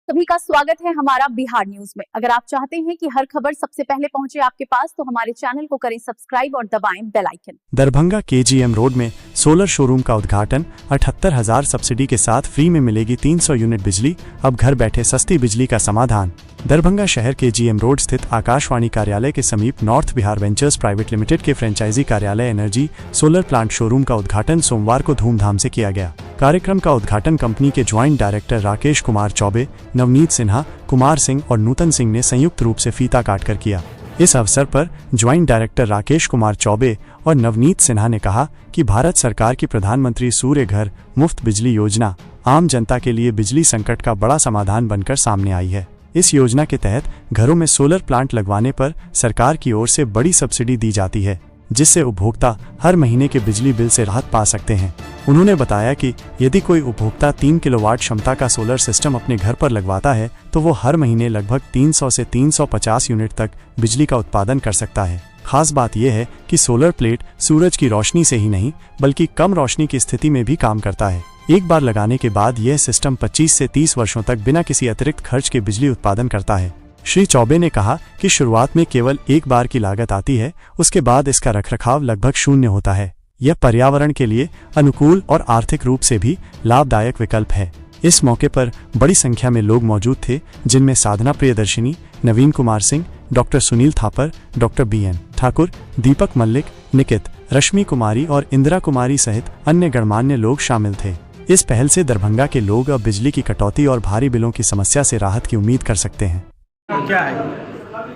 सभी का स्वागत है हमारा बिहार न्यूज में। अगर आप चाहते हैं कि हर खबर सबसे पहले पहुंचे आपके पास तो हमारे चैनल को करें सब्सक्राइब और दबाएं bell icon. Darbhanga KGM road में सोलर शोरूम का उद्घाटन। 78,000 सब्सिडी के साथ फ्री में मिलेगी 300 यूनिट बिजली। अब घर बैठे सस्ती बिजली का समाधान। दरभंगा शहर केजीएम रोड स्थित आकाशवाणी कार्यालय के समीप north Bihar ventures private limited के फ्रेंचाइजी कार्यालय एनर्जी सोलर प्लांट शोरूम का उद्घाटन सोमवार को धूमधाम से किया गया। कार्यक्रम का उद्घाटन कंपनी के ज्वाइंट डायरेक्टर राकेश कुमार चौबे, नवनीत सिन्हा, कुमार सिंह और नूतन सिंह ने संयुक्त रूप से फीता काटकर किया। इस अवसर पर ज्वाइंट डायरेक्टर राकेश कुमार चौबे और नवनीत सिन्हा ने कहा कि भारत सरकार की प्रधानमंत्री सूर्य घर मुफ्त बिजली योजना आम जनता के लिए बिजली संकट का बड़ा समाधान बनकर सामने आई है। इस योजना के तहत घरों में सोलर प्लांट लगवाने पर सरकार की ओर से बड़ी सब्सिडी दी जाती है, जिससे उपभोक्ता हर महीने के बिजली बिल से राहत पा सकते हैं। उन्होंने बताया कि यदि कोई उपभोक्ता 3 किलोवाट क्षमता का सोलर सिस्टम अपने घर पर लगवाता है तो वो हर महीने लगभग 300 से 350 यूनिट तक बिजली का उत्पादन कर सकता है। खास बात यह है कि सोलर प्लेट सूरज की रोशनी से ही नहीं बल्कि कम रोशनी की स्थिति में भी काम करता है। एक बार लगाने के बाद यह सिस्टम 25 से 30 वर्षों तक बिना किसी अतिरिक्त खर्च के बिजली उत्पादन करता है। श्री चौबे ने कहा कि शुरुआत में केवल एक बार की लागत आती है, उसके बाद इसका रखरखाव लगभग शून्य होता है। यह पर्यावरण के लिए अनुकूल और आर्थिक रूप से भी लाभदायक विकल्प है। इस मौके पर बड़ी संख्या में लोग मौजूद थे, जिनमें Sadhana Priyadarshini, Naveen Kumar Singh, doctor Sunil Thapar, doctor BN Thakur, Deepak Mallick, Nikit, Rashmi Kumari और इंदिरा कुमारी सहित अन्य गणमान्य लोग शामिल थे। इस पहल से दरभंगा के लोग अब बिजली की कटौती और भारी बिलों की समस्या से राहत की उम्मीद कर सकते हैं। क्या है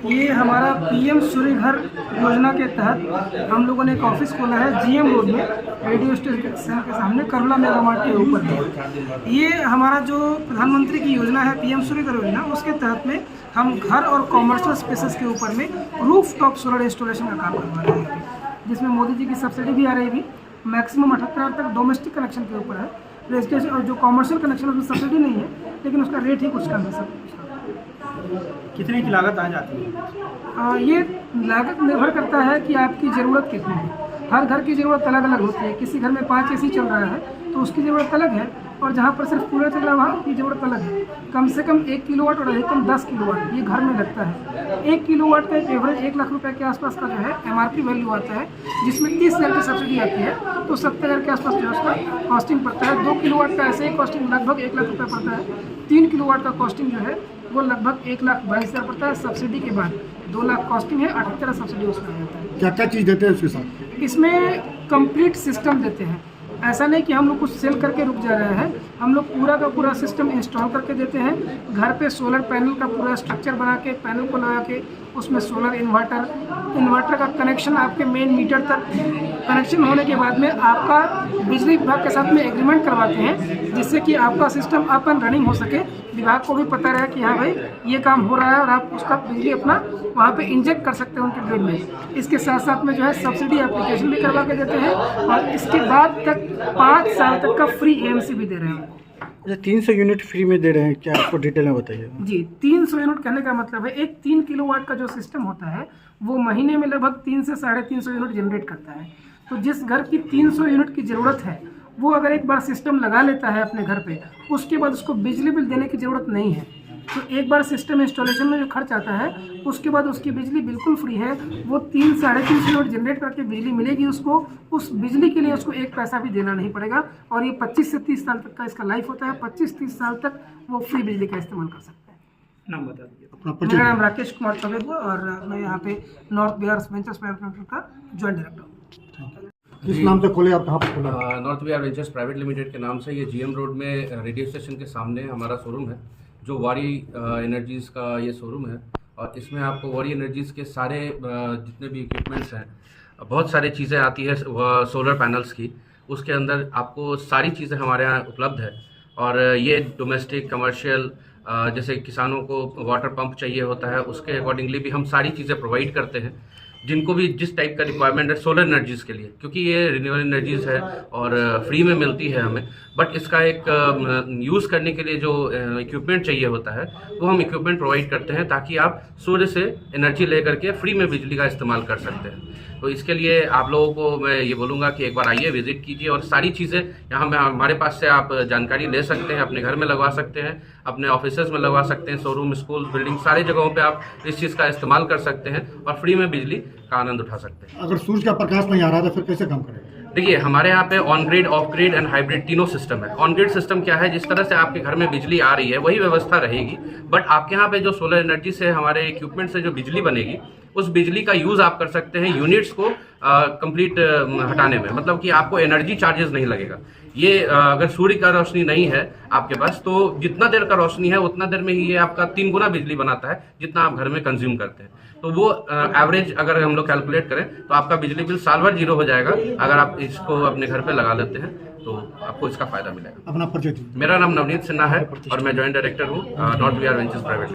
ये हमारा PM सूर्य घर योजना के तहत हम लोगों ने एक ऑफिस खोला है GM रोड में, रेडियो स्टेशन के सामने, करुला मेगा मार्ट के ऊपर में। ये हमारा जो प्रधानमंत्री की योजना है PM सूर्य घर योजना, उसके तहत में हम घर और कॉमर्शियल स्पेसेस के ऊपर में रूफ टॉप सोलर इंस्टॉलेशन का काम करवा रहे हैं, जिसमें मोदी जी की सब्सिडी भी आ रही है। मैक्सिमम 78 तक डोमेस्टिक कनेक्शन के ऊपर है। रेजिडेंशियल और जो कॉमर्शियल कनेक्शन उसमें सब्सिडी नहीं है, लेकिन उसका रेट ही कुछ कम है। सब कितने की लागत आ जाती है? ये लागत निर्भर करता है कि आपकी ज़रूरत कितनी है। हर घर की ज़रूरत अलग अलग होती है। किसी घर में 5 AC चल रहा है तो उसकी ज़रूरत अलग है, और जहाँ पर सिर्फ कूलर चल रहा है वहाँ की ज़रूरत अलग है। कम से कम 1 किलोवाट और अधिकतम 10 किलोवाट ये घर में लगता है। 1 किलोवाट का एक एवरेज 1 लाख रुपए के आसपास का जो है MRP वैल्यू आता है, जिसमें 30,000 की सब्सिडी आती है, तो 70,000 के आसपास जो है उसका कॉस्टिंग पड़ता है। 2 किलोवाट का ऐसे ही कॉस्टिंग लगभग 1 लाख रुपये पड़ता है। 3 किलोवाट का कॉस्टिंग जो है वो लगभग 1,22,000 पड़ता है सब्सिडी के बाद। 2 लाख कॉस्टिंग है, 78 सब्सिडी उसमें आ जाता है। क्या क्या चीज़ देते हैं उसके साथ? इसमें कंप्लीट सिस्टम देते हैं। ऐसा नहीं कि हम लोग कुछ सेल करके रुक जा रहे हैं, हम लोग पूरा का पूरा सिस्टम इंस्टॉल करके देते हैं। घर पे सोलर पैनल का पूरा स्ट्रक्चर बना के, पैनल को लगा के उसमें सोलर इन्वर्टर का कनेक्शन आपके मेन मीटर तक कनेक्शन होने के बाद में आपका बिजली विभाग के साथ में एग्रीमेंट करवाते हैं, जिससे कि आपका सिस्टम अप एंड रनिंग हो सके। विभाग को भी पता रहे कि हाँ भाई ये काम हो रहा है और आप उसका बिजली अपना वहाँ पे इंजेक्ट कर सकते हैं उनके ग्रिड में। इसके साथ साथ में जो है सब्सिडी एप्लीकेशन भी करवा के देते हैं, और इसके बाद तक 5 साल तक का फ्री AMC भी दे रहे हैं। 300 यूनिट फ्री में दे रहे हैं, क्या आपको डिटेल में बताइए? जी, 300 यूनिट कहने का मतलब है एक 3 किलोवाट का जो सिस्टम होता है वो महीने में लगभग 3 से 350 यूनिट जनरेट करता है। तो जिस घर की 300 यूनिट की ज़रूरत है वो अगर एक बार सिस्टम लगा लेता है अपने घर पे, उसके बाद उसको बिजली बिल देने की ज़रूरत नहीं है। तो एक बार सिस्टम इंस्टॉलेशन में जो खर्च आता है उसके बाद उसकी बिजली बिल्कुल फ्री है। वो 3-350 यूनिट जनरेट करके बिजली मिलेगी उसको। उस बिजली के लिए उसको 1 पैसा भी देना नहीं पड़ेगा, और ये 25 से 30 साल तक का इसका लाइफ होता है। 25-30 साल तक वो फ्री बिजली का इस्तेमाल कर सकते हैं। नाम बता दीजिए अपना। मेरा नाम राकेश कुमार चौबे हुआ और मैं यहाँ पे north Bihar ventures private limited का ज्वाइंट डायरेक्टर हूँ। किस नाम से खोले आप? कहाँ पर खोला? North Bihar ventures private limited के नाम से ये GM रोड में रेडियो स्टेशन के सामने हमारा शोरूम है, जो वारी एनर्जीज़ का ये शोरूम है। और इसमें आपको वारी एनर्जीज़ के सारे जितने भी इक्विपमेंट्स हैं, बहुत सारी चीज़ें आती है सोलर पैनल्स की, उसके अंदर आपको सारी चीज़ें हमारे यहाँ उपलब्ध है। और ये डोमेस्टिक कमर्शियल, जैसे किसानों को वाटर पंप चाहिए होता है उसके अकॉर्डिंगली भी हम सारी चीज़ें प्रोवाइड करते हैं, जिनको भी जिस टाइप का रिक्वायरमेंट है सोलर एनर्जीज़ के लिए, क्योंकि ये रिन्यूएबल एनर्जीज़ है और फ्री में मिलती है हमें। बट इसका एक यूज़ करने के लिए जो इक्विपमेंट चाहिए होता है वो हम इक्विपमेंट प्रोवाइड करते हैं, ताकि आप सूर्य से एनर्जी ले करके फ्री में बिजली का इस्तेमाल कर सकते हैं। तो इसके लिए आप लोगों को मैं ये बोलूँगा कि एक बार आइए, विजिट कीजिए और सारी चीज़ें यहाँ में हमारे पास से आप जानकारी ले सकते हैं, अपने घर में लगवा सकते हैं, अपने ऑफिसेज में लगवा सकते हैं, शोरूम, स्कूल, बिल्डिंग, सारी जगहों पे आप इस चीज़ का इस्तेमाल कर सकते हैं और फ्री में बिजली का आनंद उठा सकते हैं। अगर सूरज का प्रकाश नहीं आ रहा तो फिर कैसे काम करेगा? देखिए, हमारे यहाँ पे on grid, of grid and hybrid तीनों सिस्टम है। ऑन ग्रिड सिस्टम क्या है, जिस तरह से आपके घर में बिजली आ रही है वही व्यवस्था रहेगी, बट आपके यहाँ पे जो सोलर एनर्जी से हमारे इक्विपमेंट से जो बिजली बनेगी उस बिजली का यूज़ आप कर सकते हैं यूनिट्स को कंप्लीट हटाने में, मतलब कि आपको एनर्जी चार्जेस नहीं लगेगा। ये अगर सूर्य का रोशनी नहीं है आपके पास तो जितना देर का रोशनी है उतना देर में ही ये आपका 3 गुना बिजली बनाता है जितना आप घर में कंज्यूम करते हैं। तो वो एवरेज अगर हम लोग कैलकुलेट करें तो आपका बिजली बिल साल भर 0 हो जाएगा अगर आप इसको अपने घर पे लगा लेते हैं, तो आपको इसका फायदा मिलेगा। अपना परिचय दीजिए। मेरा नाम नवनीत सिन्हा है और मैं जॉइंट डायरेक्टर हूँ नॉर्थ बिहार वेंचर्स प्राइवेट।